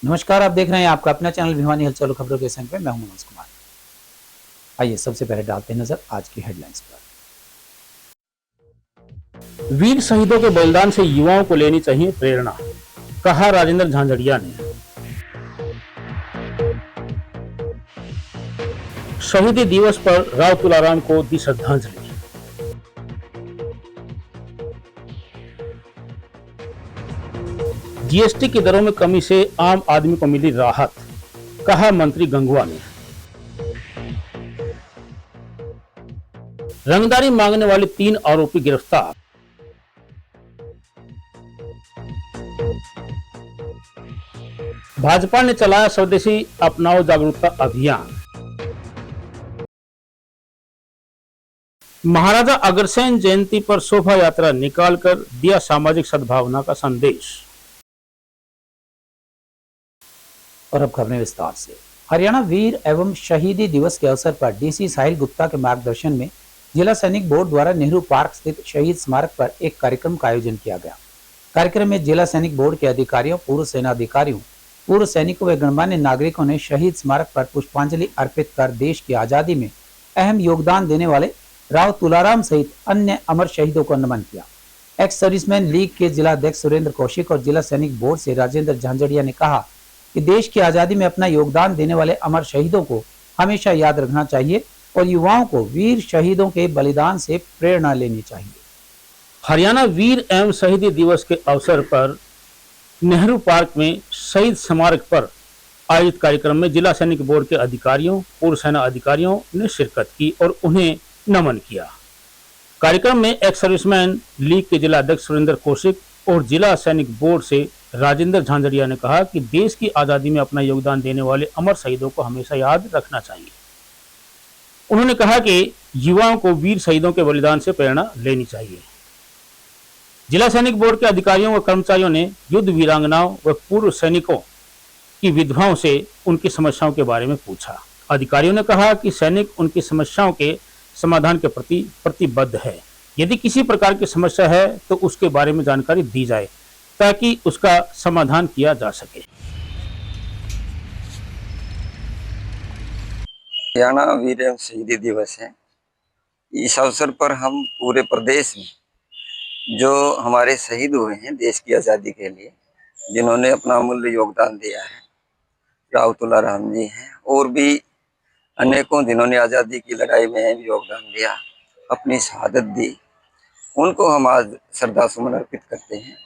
नमस्कार, आप देख रहे हैं आपका अपना चैनल भिवानी हलचल खबरों के संग में मैं हूं मनोज कुमार। आइए सबसे पहले डालते हैं नजर आज की हेडलाइंस पर। वीर शहीदों के बलिदान से युवाओं को लेनी चाहिए प्रेरणा, कहा राजेंद्र झांझड़िया ने। शहीदी दिवस पर राव तुलाराम को दी श्रद्धांजलि। जीएसटी की दरों में कमी से आम आदमी को मिली राहत, कहा मंत्री गंगवा ने। रंगदारी मांगने वाले 3 आरोपी गिरफ्तार। भाजपा ने चलाया स्वदेशी अपनाओ जागरूकता अभियान। महाराजा अग्रसेन जयंती पर शोभा यात्रा निकालकर दिया सामाजिक सद्भावना का संदेश। और अब खबरें विस्तार से। हरियाणा वीर एवं शहीदी दिवस के अवसर पर डीसी साहिल गुप्ता के मार्गदर्शन में जिला सैनिक बोर्ड द्वारा नेहरू पार्क स्थित शहीद स्मारक पर एक कार्यक्रम का आयोजन किया गया। कार्यक्रम में जिला सैनिक बोर्ड के अधिकारियों, पूर्व सेना अधिकारियों, पूर्व सैनिकों व गणमान्य नागरिकों ने शहीद स्मारक पर पुष्पांजलि अर्पित कर देश की आजादी में अहम योगदान देने वाले राव तुलाराम सहित अन्य अमर शहीदों को नमन किया। एक्स सर्विसमैन लीग के जिला अध्यक्ष सुरेंद्र कौशिक और जिला सैनिक बोर्ड से राजेंद्र झांझड़िया ने कहा कि देश की आजादी में अपना योगदान देने वाले अमर शहीदों को हमेशा याद रखना चाहिए और युवाओं को वीर शहीदों के बलिदान से प्रेरणा लेनी चाहिए। हरियाणा वीर एवं शहीदी दिवस के अवसर पर नेहरू पार्क में शहीद स्मारक पर आयोजित कार्यक्रम में जिला सैनिक बोर्ड के अधिकारियों, पूर्व सेना अधिकारियों ने शिरकत की और उन्हें नमन किया। कार्यक्रम में एक्स सर्विसमैन लीग के जिला अध्यक्ष सुरेंद्र कौशिक और जिला सैनिक बोर्ड से राजेंद्र झांझड़िया ने कहा कि देश की आजादी में अपना योगदान देने वाले अमर शहीदों को हमेशा याद रखना चाहिए। उन्होंने कहा कि युवाओं को वीर शहीदों के बलिदान से प्रेरणा लेनी चाहिए। जिला सैनिक बोर्ड के अधिकारियों व कर्मचारियों ने युद्ध वीरांगनाओं व पूर्व सैनिकों की विधवाओं से उनकी समस्याओं के बारे में पूछा। अधिकारियों ने कहा कि सैनिक उनकी समस्याओं के समाधान के प्रति प्रतिबद्ध है। यदि किसी प्रकार की समस्या है तो उसके बारे में जानकारी दी जाए ताकि उसका समाधान किया जा सके। हरियाणा वीर एवं शहीदी दिवस है। इस अवसर पर हम पूरे प्रदेश में जो हमारे शहीद हुए हैं देश की आज़ादी के लिए, जिन्होंने अपना अमूल्य योगदान दिया है, राव तुलाराम जी हैं और भी अनेकों जिन्होंने आज़ादी की लड़ाई में योगदान दिया, अपनी शहादत दी, उनको हम आज श्रद्धा सुमन अर्पित करते हैं।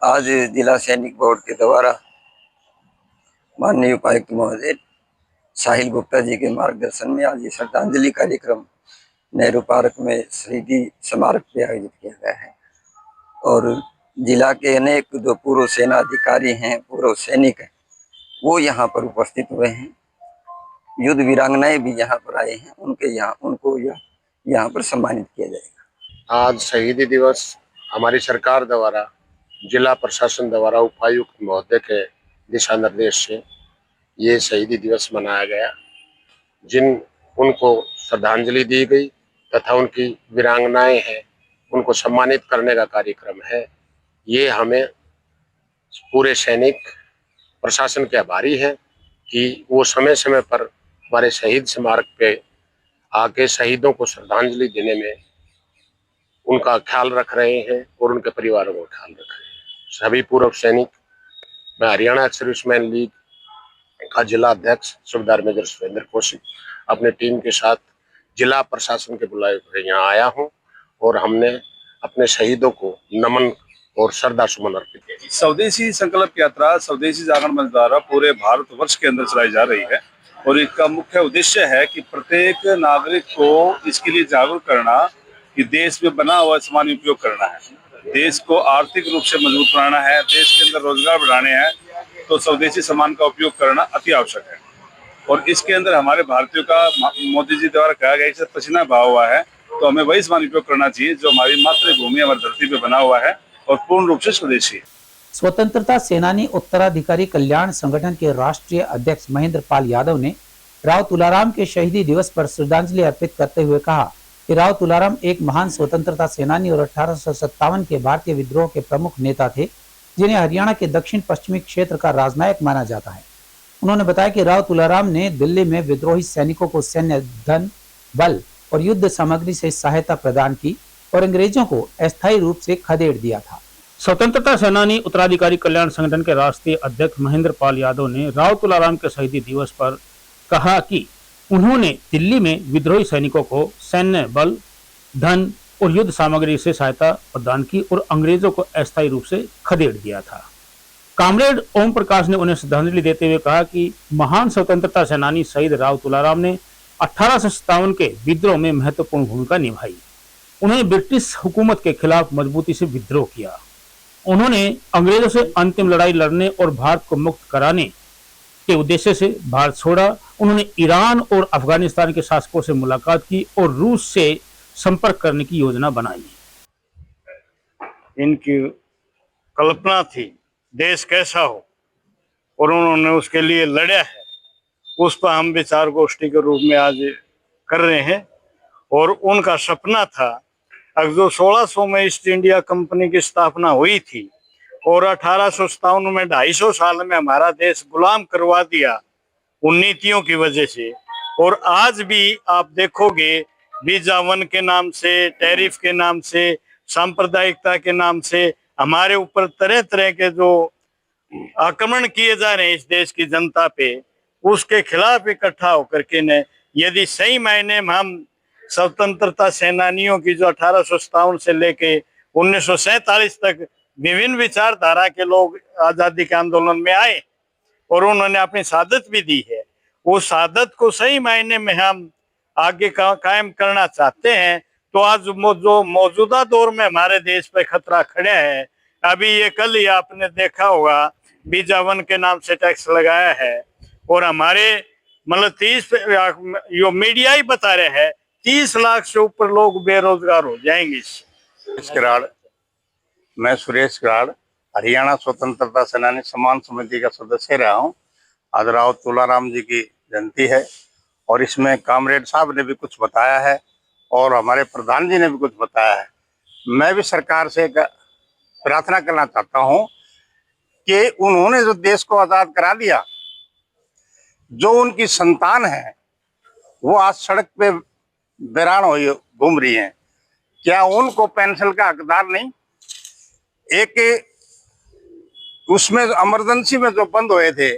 आज जिला सैनिक बोर्ड के द्वारा माननीय उपायुक्त महोदय साहिल गुप्ता जी के मार्गदर्शन में आज ये श्रद्धांजलि कार्यक्रम नेहरू पार्क में शहीदी स्मारक पे आयोजित किया गया है। और जिला के अनेक जो पूर्व सेना अधिकारी हैं, पूर्व सैनिक हैं, वो यहाँ पर उपस्थित हुए हैं। युद्ध वीरांगनाएं भी यहाँ पर आए हैं, उनको यहाँ पर सम्मानित किया जाएगा। आज शहीदी दिवस हमारी सरकार द्वारा, जिला प्रशासन द्वारा, उपायुक्त महोदय के दिशा निर्देश से ये शहीदी दिवस मनाया गया। उनको श्रद्धांजलि दी गई तथा उनकी वीरांगनाएं हैं उनको सम्मानित करने का कार्यक्रम है। ये हमें पूरे सैनिक प्रशासन के आभारी हैं कि वो समय समय पर हमारे शहीद स्मारक पे आके शहीदों को श्रद्धांजलि देने में उनका ख्याल रख रहे हैं और उनके परिवारों का ख्याल रख रहे हैं। सभी पूर्व सैनिक, मैं हरियाणा एक्स सर्विसमैन लीग का जिला अध्यक्ष सूबेदार मेजर सुरेंद्र कौशिक अपने टीम के साथ जिला प्रशासन के बुलाए हुए यहाँ आया हूँ और हमने अपने शहीदों को नमन और श्रद्धा सुमन अर्पित किया। स्वदेशी संकल्प यात्रा स्वदेशी जागरण मंच द्वारा पूरे भारतवर्ष के अंदर चलाई जा रही है और इसका मुख्य उद्देश्य है कि प्रत्येक नागरिक को इसके लिए जागरूक करना कि देश में बना हुआ सामान उपयोग करना है, देश को आर्थिक रूप से मजबूत बनाना है, देश के अंदर रोजगार बढ़ाने हैं, तो स्वदेशी सामान का उपयोग करना अति आवश्यक है। और इसके अंदर हमारे भारतीयों का मोदी जी द्वारा कहा गया है पसीना बहा हुआ है, तो हमें वही सामान उपयोग करना चाहिए जो हमारी मातृभूमि, हमारी धरती पे बना हुआ है और पूर्ण रूप से स्वदेशी है। स्वतंत्रता सेनानी उत्तराधिकारी कल्याण संगठन के राष्ट्रीय अध्यक्ष महेंद्र पाल यादव ने राव तुलाराम के शहीदी दिवस पर श्रद्धांजलि अर्पित करते हुए कहा कि राव तुलाराम एक महान स्वतंत्रता सेनानी और 1857 के भारतीय विद्रोह के प्रमुख नेता थे। जिन्हें हरियाणा के दक्षिण पश्चिमी क्षेत्र का राजनायक माना जाता है। उन्होंने बताया कि राव तुलाराम ने दिल्ली में विद्रोही सैनिकों को सैन्य धन, बल और युद्ध सामग्री से सहायता प्रदान की और अंग्रेजों को अस्थायी रूप से खदेड़ दिया था। स्वतंत्रता सेनानी उत्तराधिकारी कल्याण संगठन के राष्ट्रीय अध्यक्ष महेंद्र पाल यादव ने राव तुलाराम के शहीदी दिवस पर कहा कि उन्होंने दिल्ली में विद्रोही सैनिकों को सैन्य बल, धन और युद्ध सामग्री से सहायता प्रदान की और अंग्रेजों को अस्थायी रूप से खदेड़ दिया था। कामरेड ओम प्रकाश ने उन्हें श्रद्धांजलि देते हुए कहा कि महान स्वतंत्रता सेनानी शहीद राव तुलाराम ने 1857 के विद्रोह में महत्वपूर्ण भूमिका निभाई। उन्होंने ब्रिटिश हुकूमत के खिलाफ मजबूती से विद्रोह किया। उन्होंने अंग्रेजों से अंतिम लड़ाई लड़ने और भारत को मुक्त कराने के उद्देश्य से भारत छोड़ा। उन्होंने ईरान और अफगानिस्तान के शासकों से मुलाकात की और रूस से संपर्क करने की योजना बनाई। इनकी कल्पना थी देश कैसा हो और उन्होंने उसके लिए लड़ा है, उस पर हम विचार गोष्ठी के रूप में आज कर रहे हैं। और उनका सपना था, अब जो 1600 में ईस्ट इंडिया कंपनी की स्थापना हुई थी और 1857 में 250 साल में हमारा देश गुलाम करवा दिया उन नीतियों की वजह से। और आज भी आप देखोगे वीजा वन के नाम से, टैरिफ के नाम से, सांप्रदायिकता के नाम से हमारे ऊपर तरह तरह के जो आक्रमण किए जा रहे हैं इस देश की जनता पे, उसके खिलाफ इकट्ठा होकर के न, यदि सही मायने में हम स्वतंत्रता सेनानियों की जो 1857 से लेके 1947 तक विभिन्न विचारधारा के लोग आजादी के आंदोलन में आए और उन्होंने अपनी शहादत भी दी है, वो शहादत को सही मायने में हम आगे कायम करना चाहते हैं। तो आज जो मौजूदा दौर में हमारे देश पे खतरा खड़े है, अभी ये कल ही आपने देखा होगा वीजा वन के नाम से टैक्स लगाया है और हमारे मतलब 30 यो मीडिया ही बता रहे हैं 30 लाख से ऊपर लोग बेरोजगार हो जाएंगे। मैं सुरेश किराड़ हरियाणा स्वतंत्रता सेनानी सम्मान समिति का सदस्य रहा हूँ। आज राव तुलाराम जी की जयंती है और इसमें कामरेड साहब ने भी कुछ बताया है और हमारे प्रधान जी ने भी कुछ बताया है। मैं भी सरकार से प्रार्थना करना चाहता हूँ कि उन्होंने जो देश को आजाद करा दिया, जो उनकी संतान है वो आज सड़क पे बैरान हो घूम रही हैं, क्या उनको पेंशन का हकदार नहीं? एक उसमें इमरजेंसी में जो बंद हुए थे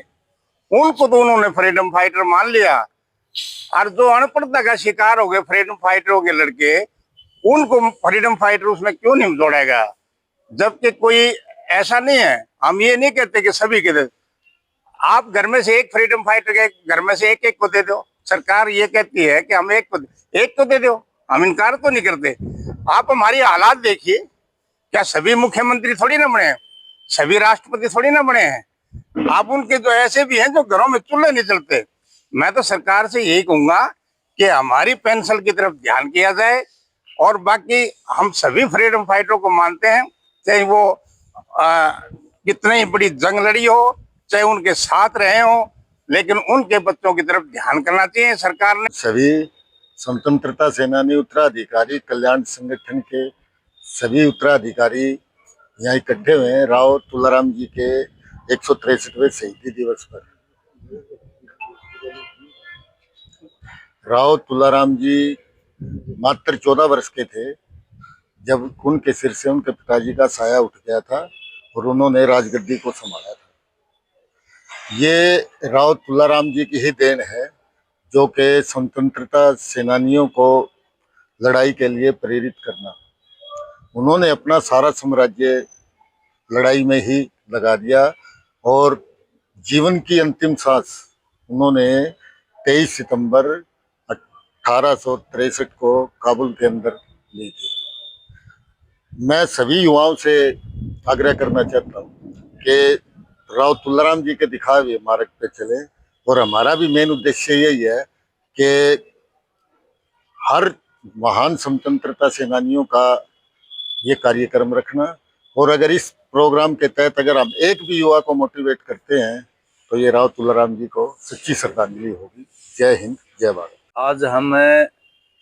उनको तो उन्होंने फ्रीडम फाइटर मान लिया, और जो अनपढ़ता का शिकार हो गए फ्रीडम फाइटरों के लड़के, उनको फ्रीडम फाइटर उसमें क्यों नहीं जोड़ेगा? जबकि कोई ऐसा नहीं है, हम ये नहीं कहते कि सभी के दे, आप घर में से एक फ्रीडम फाइटर के घर में से एक को दे दो। सरकार ये कहती है कि हम एक को दे दो, हम इनकार तो नहीं करते। आप हमारी हालात देखिए, क्या सभी मुख्यमंत्री थोड़ी ना बने हैं, सभी राष्ट्रपति थोड़ी ना बने हैं। आप उनके जो ऐसे भी हैं जो घरों में चूल्हे नहीं चलते। मैं तो सरकार से यही कहूंगा कि हमारी पेंशन की तरफ ध्यान किया जाए, और बाकी हम सभी फ्रीडम फाइटरों को मानते हैं, चाहे वो कितनी बड़ी जंग लड़ी हो, चाहे उनके साथ रहे हो, लेकिन उनके बच्चों की तरफ ध्यान करना चाहिए सरकार ने। सभी स्वतंत्रता सेनानी उत्तराधिकारी कल्याण संगठन के सभी उत्तराधिकारी यहाँ इकट्ठे हुए हैं राव तुलाराम जी के 163वें शहीदी दिवस पर। राव तुलाराम जी मात्र 14 वर्ष के थे जब उनके सिर से उनके पिताजी का साया उठ गया था और उन्होंने राजगद्दी को संभाला था। ये राव तुलाराम जी की ही देन है जो कि स्वतंत्रता सेनानियों को लड़ाई के लिए प्रेरित करना। उन्होंने अपना सारा साम्राज्य लड़ाई में ही लगा दिया और जीवन की अंतिम सांस उन्होंने 23 सितंबर 1863 को काबुल के अंदर ली थी। मैं सभी युवाओं से आग्रह करना चाहता हूँ कि राव तुलाराम जी के दिखाए हुए मार्ग पे चले, और हमारा भी मेन उद्देश्य यही है कि हर महान स्वतंत्रता सेनानियों का ये कार्यक्रम रखना, और अगर इस प्रोग्राम के तहत अगर हम एक भी युवा को मोटिवेट करते हैं तो ये राव तुलाराम जी को सच्ची श्रद्धांजलि होगी। जय हिंद, जय भारत। आज हम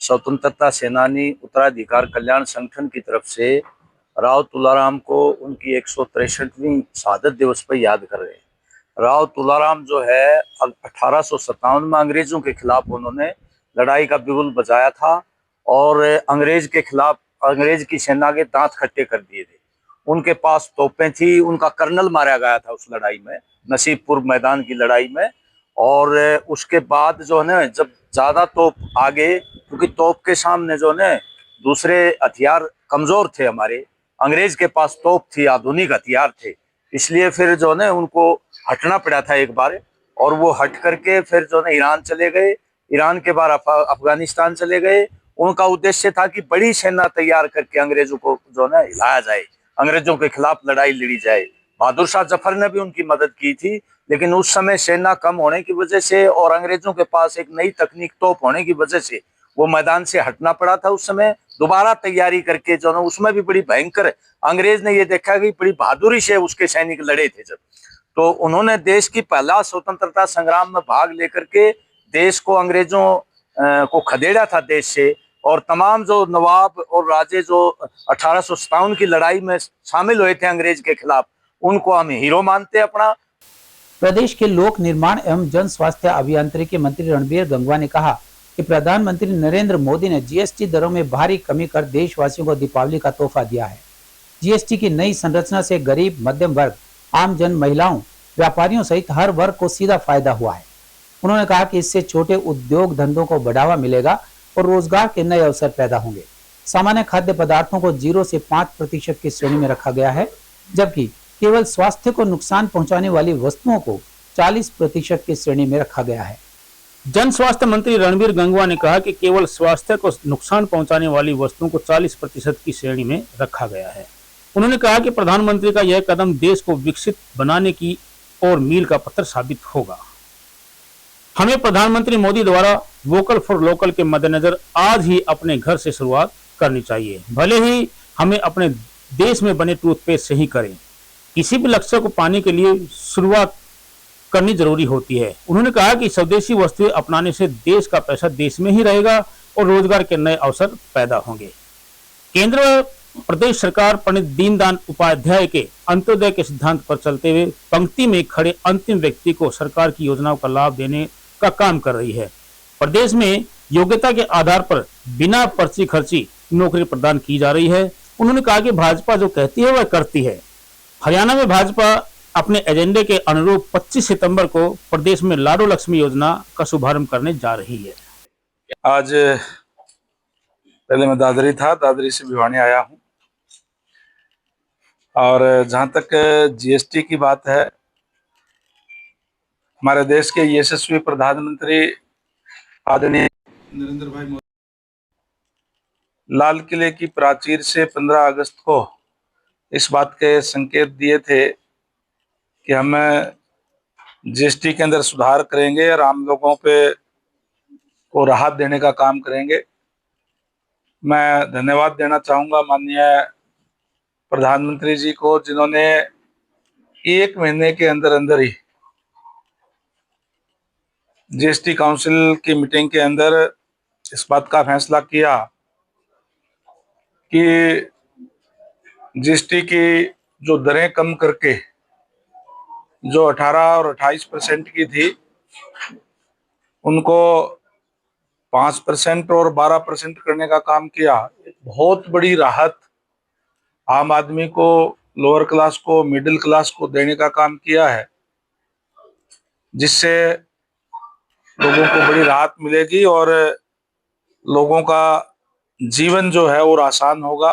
स्वतंत्रता सेनानी उत्तराधिकार कल्याण संगठन की तरफ से राव तुलाराम को उनकी 163वीं शहादत दिवस पर याद कर रहे हैं। राव तुलाराम जो है 1857 में अंग्रेजों के खिलाफ उन्होंने लड़ाई का बिगुल बजाया था और अंग्रेज के खिलाफ अंग्रेज की सेना के दांत खट्टे कर दिए थे। उनके पास तोपें थी, उनका कर्नल मारा गया था उस लड़ाई में, नसीबपुर मैदान की लड़ाई में। और उसके बाद जो है ना, जब ज्यादा तोप आ गए, क्योंकि तोप के सामने जो है दूसरे हथियार कमजोर थे, हमारे अंग्रेज के पास तोप थी, आधुनिक हथियार थे, इसलिए फिर जो है उनको हटना पड़ा था एक बार। और वो हट करके फिर जो है ईरान चले गए, ईरान के बाद अफगानिस्तान चले गए। उनका उद्देश्य था कि बड़ी सेना तैयार करके अंग्रेजों को जो है हिलाया जाए, अंग्रेजों के खिलाफ लड़ाई लड़ी जाए। बहादुर शाह जफर ने भी उनकी मदद की थी, लेकिन उस समय सेना कम होने की वजह से और अंग्रेजों के पास एक नई तकनीक तोप होने की वजह से वो मैदान से हटना पड़ा था। उस समय दोबारा तैयारी करके जो है उसमें भी बड़ी भयंकर, अंग्रेज ने ये देखा कि बड़ी बहादुरी से उसके सैनिक लड़े थे जब, तो उन्होंने देश की पहला स्वतंत्रता संग्राम में भाग लेकर के देश को अंग्रेजों को खदेड़ा था देश से। और तमाम जो नवाब और राजे जो 1857 की लड़ाई में शामिल हुए थे अंग्रेज के खिलाफ, उनको हम हीरो मानते हैं अपना। प्रदेश के लोक निर्माण एवं जन स्वास्थ्य अभियांत्रिकी मंत्री रणबीर गंगवा ने कहा कि प्रधानमंत्री नरेंद्र मोदी ने जीएसटी दरों में भारी कमी कर देशवासियों को दीपावली का तोहफा दिया है। जीएसटी की नई संरचना से गरीब, मध्यम वर्ग, आम जन, महिलाओं, व्यापारियों सहित हर वर्ग को सीधा फायदा हुआ है। उन्होंने कहा कि इससे छोटे उद्योग धंधों को बढ़ावा मिलेगा और रोजगार के नए अवसर पैदा होंगे। सामान्य खाद्य पदार्थों को 0 से 5% की श्रेणी में रखा गया है, जबकि केवल स्वास्थ्य को नुकसान पहुंचाने वाली वस्तुओं को 40% की श्रेणी में रखा गया है। जन स्वास्थ्य मंत्री रणबीर गंगवा ने कहा कि केवल स्वास्थ्य को नुकसान पहुंचाने वाली वस्तुओं को 40% की श्रेणी में रखा गया है। उन्होंने कहा कि प्रधानमंत्री का यह कदम देश को विकसित बनाने की और मील का पत्थर साबित होगा। हमें प्रधानमंत्री मोदी द्वारा वोकल फॉर लोकल के मद्देनजर आज ही अपने घर से शुरुआत करनी चाहिए, भले ही हमें अपने देश में बने टूथपेस्ट से ही करें। किसी भी लक्ष्य को पाने के लिए शुरुआत करनी जरूरी होती है। उन्होंने कहा कि स्वदेशी वस्तुएं अपनाने से देश का पैसा देश में ही रहेगा और रोजगार के नए अवसर पैदा होंगे। केंद्र व प्रदेश सरकार पंडित दीनदयाल उपाध्याय के अंत्योदय के सिद्धांत पर चलते हुए पंक्ति में खड़े अंतिम व्यक्ति को सरकार की योजनाओं का लाभ देने का काम कर रही है। प्रदेश में योग्यता के आधार पर बिना पर्ची खर्ची नौकरी प्रदान की जा रही है। उन्होंने कहा कि भाजपा जो कहती है वह करती है। हरियाणा में भाजपा अपने एजेंडे के अनुरूप 25 सितंबर को प्रदेश में लाडो लक्ष्मी योजना का शुभारंभ करने जा रही है। आज पहले मैं दादरी था, दादरी से भिवानी आया हूं। और जहां तक जीएसटी की बात है, हमारे देश के यशस्वी प्रधानमंत्री आदरणीय नरेंद्र भाई मोदी लाल किले की प्राचीर से 15 अगस्त को इस बात के संकेत दिए थे कि हम जीएसटी के अंदर सुधार करेंगे और आम लोगों पे को राहत देने का काम करेंगे। मैं धन्यवाद देना चाहूंगा माननीय प्रधानमंत्री जी को, जिन्होंने 1 महीने के अंदर अंदर ही जीएसटी काउंसिल की मीटिंग के अंदर इस बात का फैसला किया कि जीएसटी की जो दरें कम करके जो 18 और 28% की थी, उनको 5% और 12% करने का काम किया। एक बहुत बड़ी राहत आम आदमी को, लोअर क्लास को, मिडिल क्लास को देने का काम किया है, जिससे लोगों को बड़ी राहत मिलेगी और लोगों का जीवन जो है वो आसान होगा।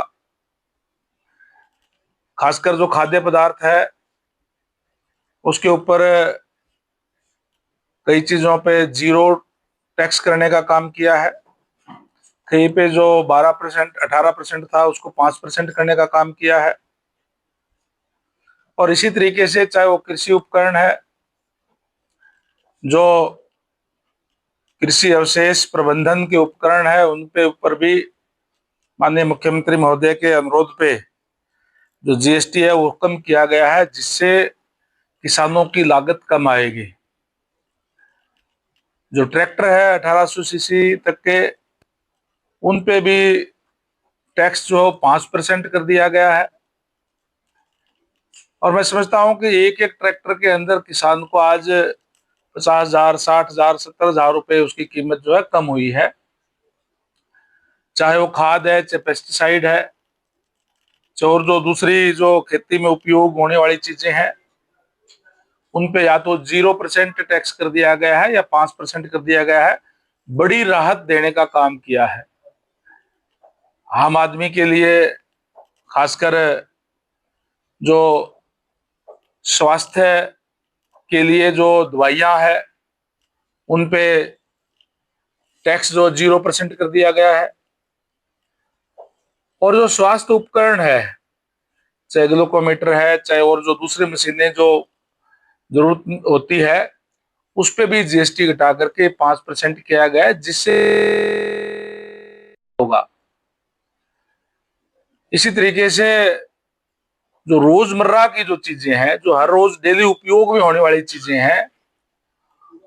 खासकर जो खाद्य पदार्थ है उसके ऊपर कई चीजों पे 0 टैक्स करने का काम किया है। कहीं पे जो 12% 18% था उसको 5% करने का काम किया है। और इसी तरीके से चाहे वो कृषि उपकरण है, जो कृषि अवशेष प्रबंधन के उपकरण है, उन पे ऊपर भी माननीय मुख्यमंत्री महोदय के अनुरोध पे जो जीएसटी है वो कम किया गया है, जिससे किसानों की लागत कम आएगी। जो ट्रैक्टर है 1800 सीसी तक के, उन पे भी टैक्स जो 5% कर दिया गया है। और मैं समझता हूं कि एक एक ट्रैक्टर के अंदर किसान को आज 50,000, 60,000, 70,000 रुपए उसकी कीमत जो है कम हुई है। चाहे वो खाद है, चाहे पेस्टिसाइड है, और जो दूसरी जो खेती में उपयोग होने वाली चीजें हैं उन पे या तो 0% टैक्स कर दिया गया है या 5% कर दिया गया है। बड़ी राहत देने का काम किया है आम आदमी के लिए। खासकर जो स्वास्थ्य के लिए जो दवाइयां है उन पे टैक्स जो 0% कर दिया गया है। और जो स्वास्थ्य उपकरण है, चाहे ग्लूकोमीटर है, चाहे और जो दूसरी मशीनें जो जरूरत होती है, उस पे भी जीएसटी घटा करके 5% किया गया है, जिससे होगा। इसी तरीके से जो रोजमर्रा की जो चीजें हैं, जो हर रोज डेली उपयोग में होने वाली चीजें हैं,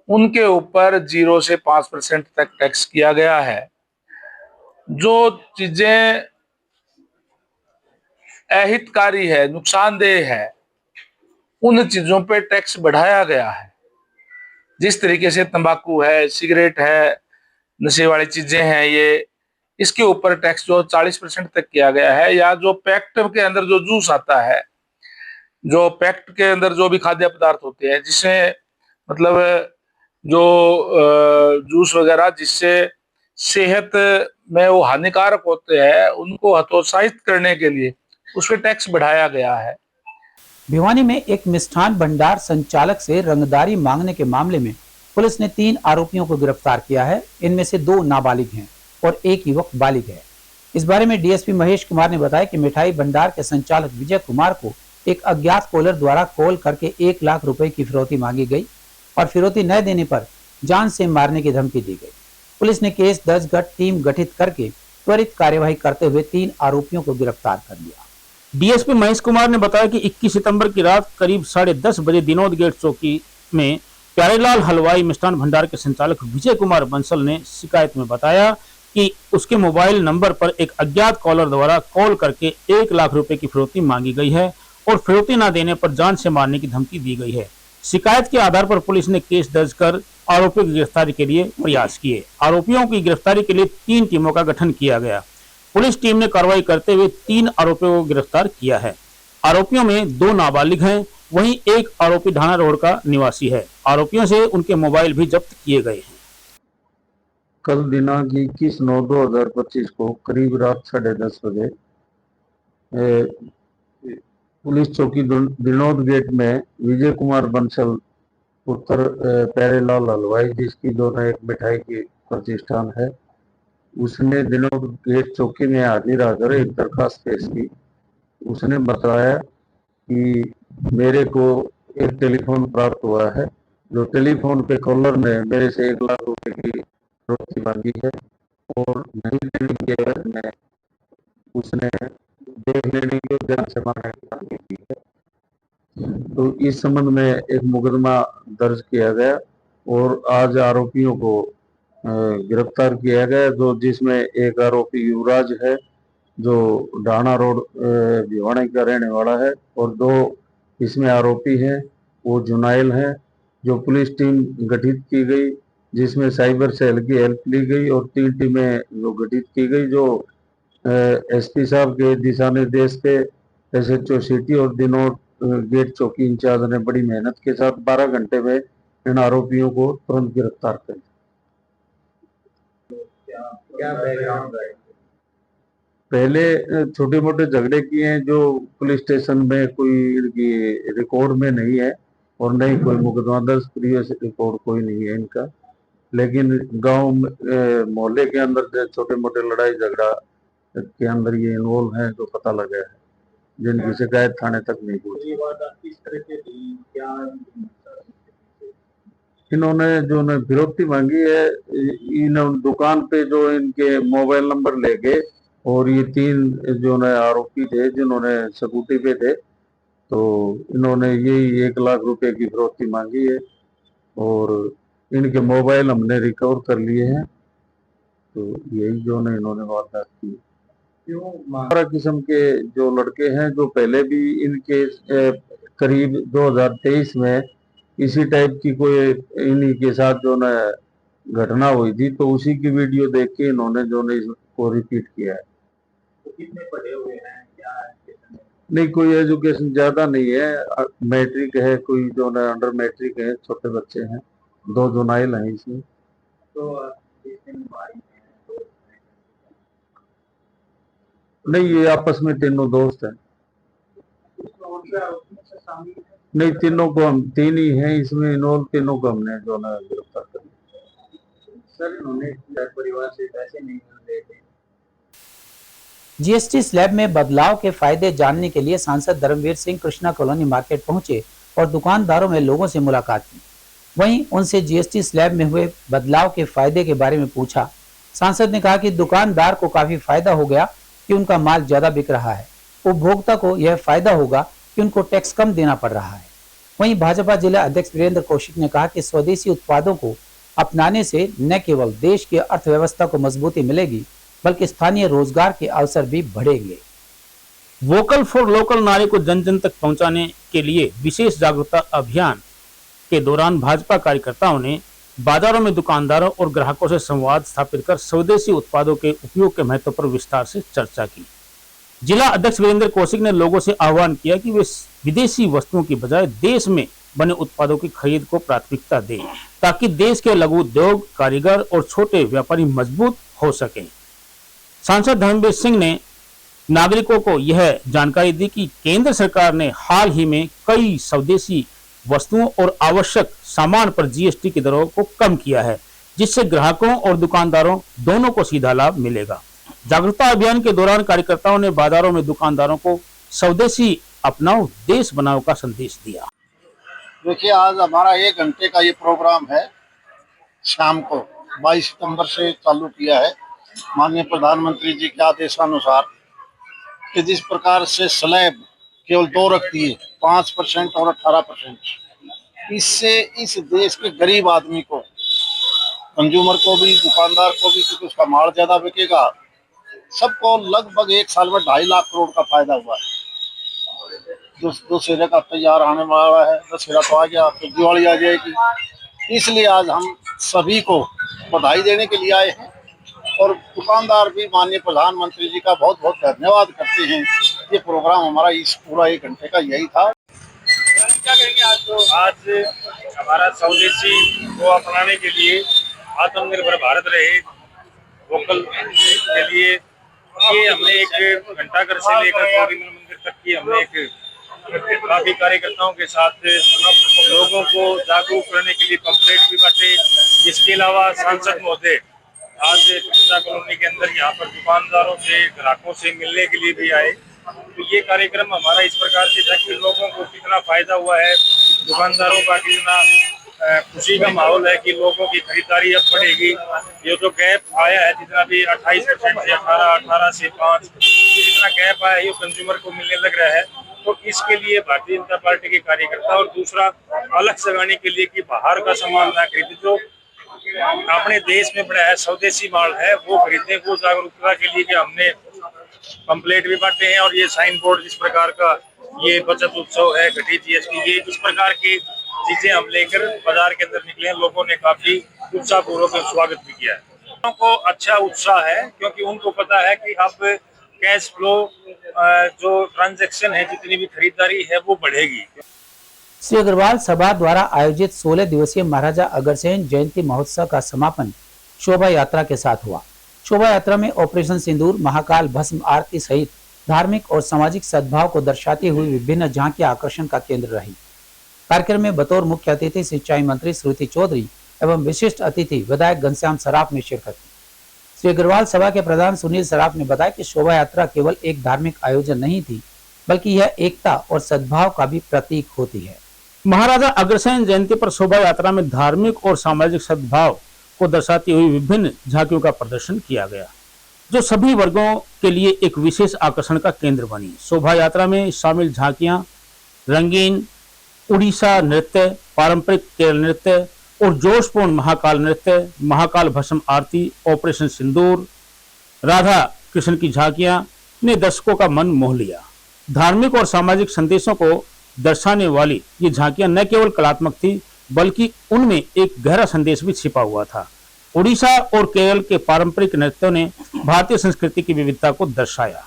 उनके ऊपर 0 से 5% तक टैक्स किया गया है। जो चीजें अहितकारी है, नुकसानदेह है, उन चीजों पे टैक्स बढ़ाया गया है। जिस तरीके से तंबाकू है, सिगरेट है, नशे वाली चीजें हैं, ये इसके ऊपर टैक्स जो 40% तक किया गया है। या जो पैक्ट के अंदर जो जूस आता है, जो पैक्ट के अंदर जो भी खाद्य पदार्थ होते हैं, जिसमें मतलब जो जूस वगैरह जिससे सेहत में वो हानिकारक होते हैं, उनको हतोत्साहित करने के लिए उस पर टैक्स बढ़ाया गया है। भिवानी में एक मिष्ठान भंडार संचालक से रंगदारी मांगने के मामले में पुलिस ने 3 आरोपियों को गिरफ्तार किया है। इनमें से 2 नाबालिग हैं और एक युवक बालिग है। इस बारे में डीएसपी महेश कुमार ने बताया कि मिठाई भंडार के संचालक विजय कुमार को एक अज्ञात कॉलर द्वारा कॉल करके 1 लाख रुपए की फिरौती मांगी गई और फिरौती न देने पर जान से मारने की धमकी दी गई। पुलिस ने केस दर्ज कर टीम गठित करके त्वरित कार्यवाही करते हुए 3 आरोपियों को गिरफ्तार कर लिया। डीएसपी महेश कुमार ने बताया कि 21 सितंबर की रात करीब 10:30 बजे दिनोद गेट चौकी में प्यारेलाल हलवाई मिष्ठान भंडार के संचालक विजय कुमार बंसल ने शिकायत में बताया कि उसके मोबाइल नंबर पर एक अज्ञात कॉलर द्वारा कॉल करके 1 लाख रुपए की फिरौती मांगी गई है और फिरौती न देने पर जान से मारने की धमकी दी गई है। शिकायत के आधार पर पुलिस ने केस दर्ज कर आरोपियों की गिरफ्तारी के लिए प्रयास किए। आरोपियों की गिरफ्तारी के लिए 3 टीमों का गठन किया गया। पुलिस टीम ने कार्रवाई करते हुए 3 आरोपियों को गिरफ्तार किया है। आरोपियों में 2 नाबालिग हैं, वहीं एक आरोपी ढाना रोड का निवासी है। आरोपियों से उनके मोबाइल भी जब्त किए गए हैं। कल दिनांक 21/9/2025 को करीब रात 10:30 बजे पुलिस चौकी दिनोद गेट में विजय कुमार बंसल पुत्र प्यारेलाल हलवाई, जिसकी दोनों एक मिठाई की प्रतिष्ठान है, उसने दिनोद गेट चौकी में हाजिर आकर एक दरखास्त पेश की। उसने बताया कि मेरे को एक टेलीफोन प्राप्त हुआ है, जो टेलीफोन पे कॉलर ने मेरे से 1 लाख रुपए की फिरौती मांगी है और नहीं देने के एवज में उसने देख लेने की जान से मारने की मांगी की है। तो इस संबंध में एक मुकदमा दर्ज किया गया और आज आरोपियों को गिरफ्तार किया गया, जो जिसमें एक आरोपी युवराज है जो ढाणा रोड भिवानी का रहने वाला है और 2 इसमें आरोपी हैं वो जुनाइल हैं। जो पुलिस टीम गठित की गई, जिसमें साइबर सेल की हेल्प ली गई और 3 टीमें जो गठित की गई, जो एसपी साहब के दिशा निर्देश के एसएचओ सिटी और दिनोद गेट चौकी इंचार्ज ने बड़ी मेहनत के साथ 12 घंटे में इन आरोपियों को तुरंत गिरफ्तार कर क्या बैकग्राउंड है? पहले छोटे मोटे झगड़े किए हैं जो पुलिस स्टेशन में कोई इनकी रिकॉर्ड में नहीं है और नहीं कोई मुकदमा दर्ज प्रीवियस रिकॉर्ड कोई नहीं है इनका, लेकिन गांव मोहल्ले के अंदर छोटे मोटे लड़ाई झगड़ा के अंदर ये इन्वॉल्व है जो पता लगा है, जिनकी शिकायत थाने तक नहीं पहुंची। इन्होंने जो फिरौती मांगी है, इन दुकान पे जो इनके मोबाइल नंबर लेके और ये 3 जो आरोपी थे जिन्होंने स्कूटी पे थे, तो इन्होंने यही 1 लाख रुपए की फिरौती मांगी है और इनके मोबाइल हमने रिकवर कर लिए हैं। तो यही जो इन्होंने वारदात की। 12 किस्म के जो लड़के हैं जो पहले भी इनके करीब 2023 में इसी टाइप की कोई इन्हीं के साथ जो न घटना हुई थी, तो उसी की वीडियो देख के इन्होंने जो न इसको रिपीट किया है। कितने पढ़े हुए हैं क्या? नहीं, कोई एजुकेशन ज्यादा नहीं है, मैट्रिक है, कोई जो न अंडर मैट्रिक है, छोटे बच्चे हैं, 2 जुनाइल हैं इसमें। तो भाई नहीं, ये आपस में तीनों दोस्त हैं। नहीं, तीनों को हम 3 ही हैं इसमें इन्वॉल्व, तीनों को हमने जो ना गिरफ्तार कर लिया। सर उन्होंने परिवार से पैसे नहीं मिल रहे थे। जीएसटी स्लैब में बदलाव के फायदे जानने के लिए सांसद धर्मवीर सिंह कृष्णा कॉलोनी मार्केट पहुंचे और दुकानदारों में लोगों से मुलाकात की। वहीं उनसे जीएसटी स्लैब में हुए बदलाव के फायदे के बारे में पूछा। सांसद ने कहा कि दुकानदार को काफी फायदा हो गया कि उनका माल ज्यादा बिक रहा है। उपभोक्ता को यह फायदा होगा कि उनको टैक्स कम देना पड़ रहा है। वहीं भाजपा जिला अध्यक्ष वीरेंद्र कौशिक ने कहा कि स्वदेशी उत्पादों को अपनाने से न केवल देश की अर्थव्यवस्था को मजबूती मिलेगी बल्कि स्थानीय रोजगार के अवसर भी बढ़ेंगे। वोकल फॉर लोकल नारे को जन जन तक पहुंचाने के लिए विशेष जागरूकता अभियान के दौरान भाजपा कार्यकर्ताओं ने बाजारों में दुकानदारों और ग्राहकों से संवाद स्थापित कर स्वदेशी उत्पादों के उपयोग के महत्व पर विस्तार से चर्चा की। जिला अध्यक्ष वीरेंद्र कौशिक ने लोगों से आह्वान किया कि वे विदेशी वस्तुओं की बजाय देश में बने उत्पादों की खरीद को प्राथमिकता दें ताकि देश के लघु उद्योग, कारीगर और छोटे व्यापारी मजबूत हो सकें। सांसद धर्मवीर सिंह ने नागरिकों को यह जानकारी दी कि केंद्र सरकार ने हाल ही में कई स्वदेशी वस्तुओं और आवश्यक सामान पर जीएसटी की दरों को कम किया है, जिससे ग्राहकों और दुकानदारों दोनों को सीधा लाभ मिलेगा। जागरूकता अभियान के दौरान कार्यकर्ताओं ने बाजारों में दुकानदारों को स्वदेशी अपनाओ देश बनाओ का संदेश दिया। देखिए, आज हमारा 1 घंटे का ये प्रोग्राम है। शाम को 22 सितंबर से चालू किया है माननीय प्रधानमंत्री जी के आदेशानुसार कि जिस प्रकार से स्लैब केवल 2 रखती है, 5% और 18%, इससे इस देश के गरीब आदमी को, कंज्यूमर को भी, दुकानदार को भी, क्योंकि उसका माल ज्यादा बिकेगा, सबको लगभग 1 साल में 2.5 लाख करोड़ का फायदा हुआ है। दशहरे का तैयार आने वाला है, दशहरा तो आ गया, तो दिवाली आ जाएगी। इसलिए आज हम सभी को बधाई देने के लिए आए हैं और दुकानदार भी माननीय प्रधानमंत्री जी का बहुत बहुत धन्यवाद करते हैं। ये प्रोग्राम हमारा इस पूरा 1 घंटे का यही था। क्या करेंगे आज हमारा स्वदेशी को अपनाने के लिए, आत्मनिर्भर भारत रहे, वोकल के लिए ये हमने 1 घंटाघर से लेकर गौरी मंदिर तक की हमने काफी कार्यकर्ताओं के साथ लोगों को जागरूक करने के लिए पंपलेट भी बांटे। इसके अलावा सांसद महोदय आज कृष्णा कॉलोनी के अंदर यहाँ पर दुकानदारों से, ग्राहकों से मिलने के लिए भी आए। तो ये कार्यक्रम हमारा इस प्रकार से था कि लोगों को कितना फायदा हुआ है, दुकानदारों का कितना खुशी का माहौल है कि लोगों की खरीदारी अब बढ़ेगी। ये जो गैप आया है, जितना भी 28% से 18 से 5, जितना गैप आया है ये कंज्यूमर को मिलने लग रहा है। तो इसके लिए भारतीय जनता पार्टी के कार्यकर्ता, और दूसरा अलग लगाने के लिए कि बाहर का सामान ना खरीदे, जो अपने देश में बना है स्वदेशी माल है वो खरीदने को जागरूकता के लिए कि हमने पंपलेट भी बांटे हैं। और ये साइन बोर्ड जिस प्रकार का ये बचत उत्सव है, घटी जीएसटी, ये इस प्रकार की चीजें हम लेकर बाजार के अंदर निकले हैं। लोगों ने काफी उत्साहपूर्वक स्वागत भी किया है। लोगों को अच्छा उत्साह है क्योंकि उनको पता है कि अब कैश फ्लो, जो ट्रांजैक्शन है, जितनी भी खरीदारी है वो बढ़ेगी। श्री अग्रवाल सभा द्वारा आयोजित 16 दिवसीय महाराजा अग्रसेन जयंती महोत्सव का समापन शोभा यात्रा के साथ हुआ। शोभा यात्रा में ऑपरेशन सिंदूर, महाकाल भस्म आरती सहित धार्मिक और सामाजिक सद्भाव को दर्शाती हुई विभिन्न झांकियां आकर्षण का केंद्र रही। कार्यक्रम में बतौर मुख्य अतिथि सिंचाई मंत्री श्रुति चौधरी एवं विशिष्ट अतिथि विधायक घनश्याम सराफ ने शिरकत की। श्री अग्रवाल सभा के प्रधान सुनील सराफ ने बताया कि शोभा यात्रा केवल एक धार्मिक आयोजन नहीं थी, बल्कि यह एकता और सद्भाव का भी प्रतीक होती है। महाराजा अग्रसेन जयंती पर शोभा यात्रा में धार्मिक और सामाजिक सद्भाव को दर्शाती हुई विभिन्न झांकियों का प्रदर्शन किया गया, जो सभी वर्गों के लिए एक विशेष आकर्षण का केंद्र बनी। शोभा यात्रा में शामिल झांकियां रंगीन उड़ीसा नृत्य, पारंपरिक केरल नृत्य और जोशपूर्ण महाकाल नृत्य, महाकाल भस्म आरती, ऑपरेशन सिंदूर, राधा कृष्ण की झांकियां ने दर्शकों का मन मोह लिया। धार्मिक और सामाजिक संदेशों को दर्शाने वाली ये झांकियां न केवल कलात्मक थी बल्कि उनमें एक गहरा संदेश भी छिपा हुआ था। उड़ीसा और केरल के पारंपरिक नृत्यों ने भारतीय संस्कृति की विविधता को दर्शाया।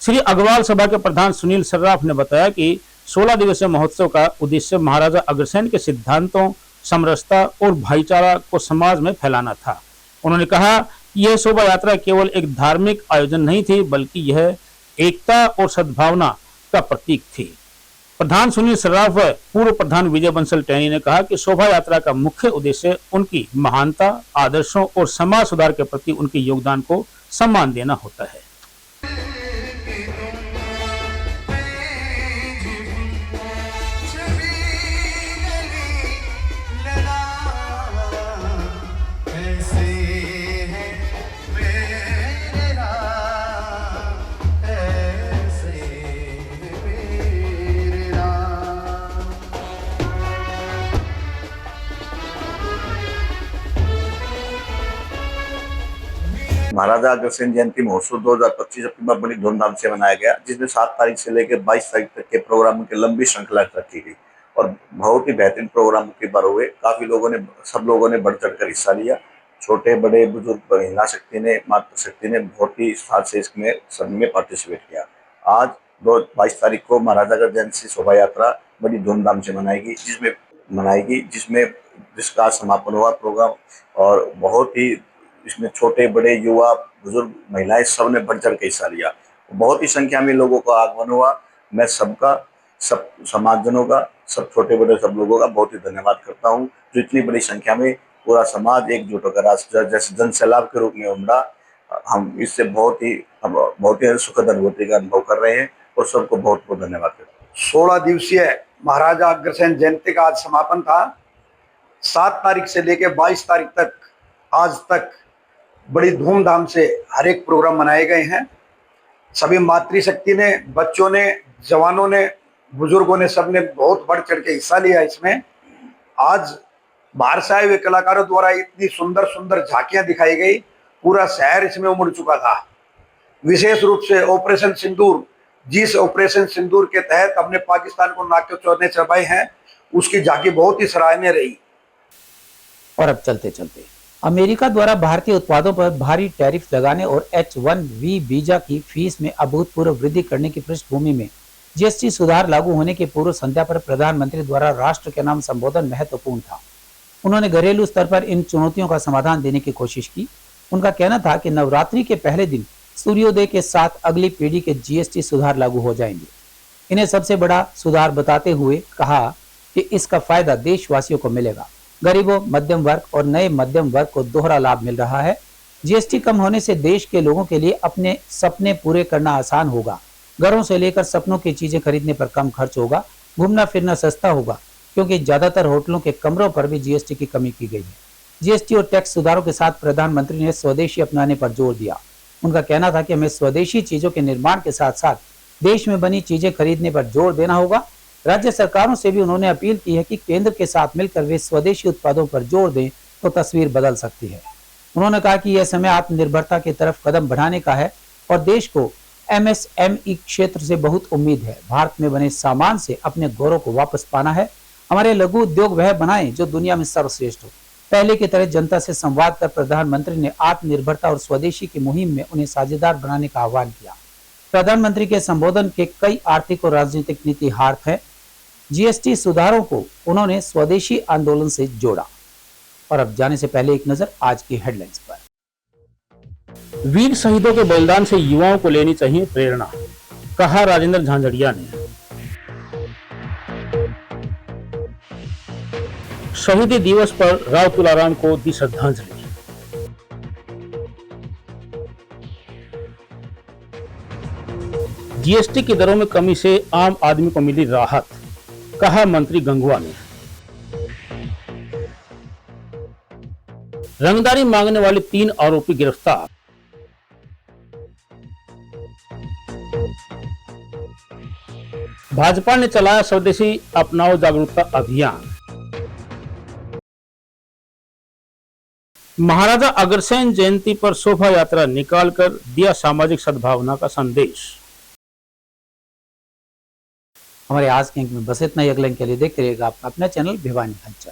श्री अग्रवाल सभा के प्रधान सुनील सर्राफ ने बताया कि 16 दिवसीय महोत्सव का उद्देश्य महाराजा अग्रसेन के सिद्धांतों, समरसता और भाईचारा को समाज में फैलाना था। उन्होंने कहा कि यह शोभा यात्रा केवल एक धार्मिक आयोजन नहीं थी बल्कि यह एकता और सद्भावना का प्रतीक थी। प्रधान सुनील सर्राफ व पूर्व प्रधान विजय बंसल टैनी ने कहा कि शोभा यात्रा का मुख्य उद्देश्य उनकी महानता, आदर्शों और समाज सुधार के प्रति उनके योगदान को सम्मान देना होता है। महाराजा अग्रसेन जयंती महोत्सव 2025 अपनी बार बड़ी धूमधाम से मनाया गया, जिसमें 7 तारीख से लेकर 22 तारीख तक के प्रोग्रामों की लंबी श्रृंखला रखी गई और बहुत ही बेहतरीन प्रोग्राम की बार हुए। काफी लोगों ने, सब लोगों ने बढ़ चढ़कर हिस्सा लिया। छोटे बड़े बुजुर्ग, महिला शक्ति ने, मातृशक्ति ने बहुत ही साथ से इसमें सब में पार्टिसिपेट किया। आज 22 तारीख को महाराजा अग्रसेन जयंती शोभा यात्रा बड़ी धूमधाम से मनाएगी, जिसका समापन हुआ प्रोग्राम और बहुत ही इसमें छोटे बड़े, युवा, बुजुर्ग, महिलाएं सब ने बढ़ चढ़ के हिस्सा लिया। बहुत ही संख्या में लोगों का आगमन हुआ। मैं सबका, सब समाजजनों का, सब छोटे बड़े सब लोगों का बहुत ही धन्यवाद करता हूं, जो इतनी बड़ी संख्या में पूरा समाज एकजुट होकर जैसे जन सैलाब के रूप में उमड़ा। हम इससे बहुत ही सुखद अनुभूति का अनुभव कर रहे हैं और सबको बहुत बहुत धन्यवाद करता हूँ। 16 दिवसीय महाराजा अग्रसेन जयंती का आज समापन था। 7 तारीख से लेकर 22 तारीख तक आज तक बड़ी धूमधाम से हर एक प्रोग्राम मनाए गए हैं। सभी मातृशक्ति ने, बच्चों ने, जवानों ने, बुजुर्गों ने, सब ने बहुत बढ़ चढ़ के हिस्सा लिया इसमें। आज बाहर से आए हुए कलाकारों द्वारा इतनी सुंदर सुंदर झांकियां दिखाई गई, पूरा शहर इसमें उमड़ चुका था। विशेष रूप से ऑपरेशन सिंदूर, जिस ऑपरेशन सिंदूर के तहत हमने पाकिस्तान को नाक के चौने चबाए हैं, उसकी झांकी बहुत ही सराहनीय रही। और अब चलते चलते अमेरिका द्वारा भारतीय उत्पादों पर भारी टैरिफ लगाने और H-1B वीजा की फीस में अभूतपूर्व वृद्धि करने की पृष्ठभूमि में जीएसटी सुधार लागू होने की पूर्व संध्या पर प्रधानमंत्री द्वारा राष्ट्र के नाम संबोधन महत्वपूर्ण था। उन्होंने घरेलू स्तर पर इन चुनौतियों का समाधान देने की कोशिश की। उनका कहना था कि नवरात्रि के पहले दिन सूर्योदय के साथ अगली पीढ़ी के जीएसटी सुधार लागू हो जाएंगे। इन्हें सबसे बड़ा सुधार बताते हुए कहा कि इसका फायदा देशवासियों को मिलेगा। गरीबों, मध्यम वर्ग और नए मध्यम वर्ग को दोहरा लाभ मिल रहा है। जीएसटी कम होने से देश के लोगों के लिए अपने सपने पूरे करना आसान होगा। घरों से लेकर सपनों की चीजें खरीदने पर कम खर्च होगा। घूमना फिरना सस्ता होगा, क्योंकि ज्यादातर होटलों के कमरों पर भी जीएसटी की कमी की गई है। जीएसटी और टैक्स सुधारों के साथ प्रधानमंत्री ने स्वदेशी अपनाने पर जोर दिया। उनका कहना था कि हमें स्वदेशी चीजों के निर्माण के साथ साथ देश में बनी चीजें खरीदने पर जोर देना होगा। राज्य सरकारों से भी उन्होंने अपील की है कि केंद्र के साथ मिलकर वे स्वदेशी उत्पादों पर जोर दें तो तस्वीर बदल सकती है। उन्होंने कहा कि यह समय आत्मनिर्भरता की तरफ कदम बढ़ाने का है और देश को एमएसएमई क्षेत्र से बहुत उम्मीद है। भारत में बने सामान से अपने गौरव को वापस पाना है। हमारे लघु उद्योग वह बनाएं जो दुनिया में सर्वश्रेष्ठ हो। पहले की तरह जनता से संवाद कर प्रधानमंत्री ने आत्मनिर्भरता और स्वदेशी की मुहिम में उन्हें साझेदार बनाने का आह्वान किया। प्रधानमंत्री के संबोधन के कई आर्थिक और राजनीतिक नीतिहार्थ हैं। जीएसटी सुधारों को उन्होंने स्वदेशी आंदोलन से जोड़ा। और अब जाने से पहले एक नजर आज की हेडलाइंस पर। वीर शहीदों के बलिदान से युवाओं को लेनी चाहिए प्रेरणा, कहा राजेंद्र झांझड़िया ने। शहीदी दिवस पर राव तुलाराम को दी श्रद्धांजलि। जीएसटी की दरों में कमी से आम आदमी को मिली राहत, कहा मंत्री गंगवा ने। रंगदारी मांगने वाले 3 आरोपी गिरफ्तार। भाजपा ने चलाया स्वदेशी अपनाओ जागरूकता अभियान। महाराजा अग्रसेन जयंती पर शोभा यात्रा निकालकर दिया सामाजिक सद्भावना का संदेश। हमारे आज के अंक में बस इतना ही। अगले अंक के लिए देखते रहिएगा आपका अपना चैनल भिवानी हलचल।